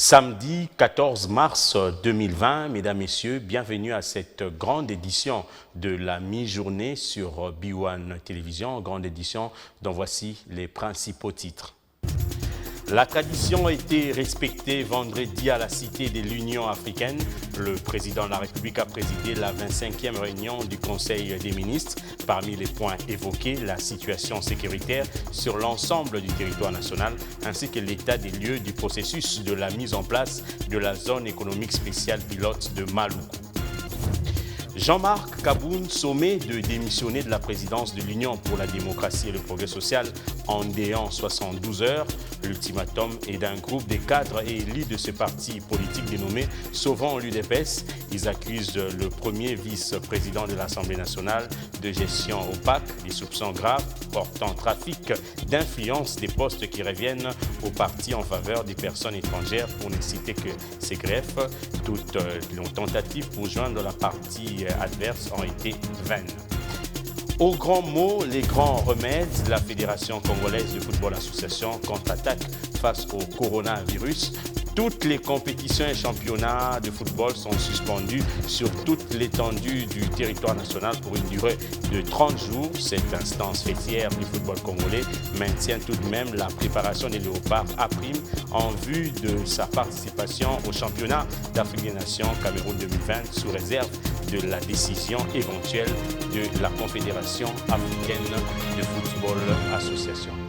Samedi 14 mars 2020, mesdames, messieurs, bienvenue à cette grande édition de la mi-journée sur B1 Télévision, grande édition dont voici les principaux titres. La tradition a été respectée vendredi à la Cité de l'Union africaine. Le président de la République a présidé la 25e réunion du Conseil des ministres. Parmi les points évoqués, la situation sécuritaire sur l'ensemble du territoire national, ainsi que l'état des lieux du processus de la mise en place de la zone économique spéciale pilote de Maluku. Jean-Marc Kaboun sommé de démissionner de la présidence de l'Union pour la démocratie et le progrès social en déant 72 heures. L'ultimatum est d'un groupe de cadres et élus de ce parti politique dénommé Sauvons l'UDPS. Ils accusent le premier vice-président de l'Assemblée nationale de gestion opaque, des soupçons graves portant trafic d'influence des postes qui reviennent au parti en faveur des personnes étrangères, pour ne citer que ces greffes. Toutes les tentatives pour joindre la partie adverses ont été vaines. Au grand mot, les grands remèdes, la Fédération congolaise de football association contre-attaque face au coronavirus. Toutes les compétitions et championnats de football sont suspendus sur toute l'étendue du territoire national pour une durée de 30 jours. Cette instance fêtière du football congolais maintient tout de même la préparation des léopards à prime en vue de sa participation au championnat d'Afrique des Nations Cameroun 2020 sous réserve de la décision éventuelle de la Confédération africaine de football association.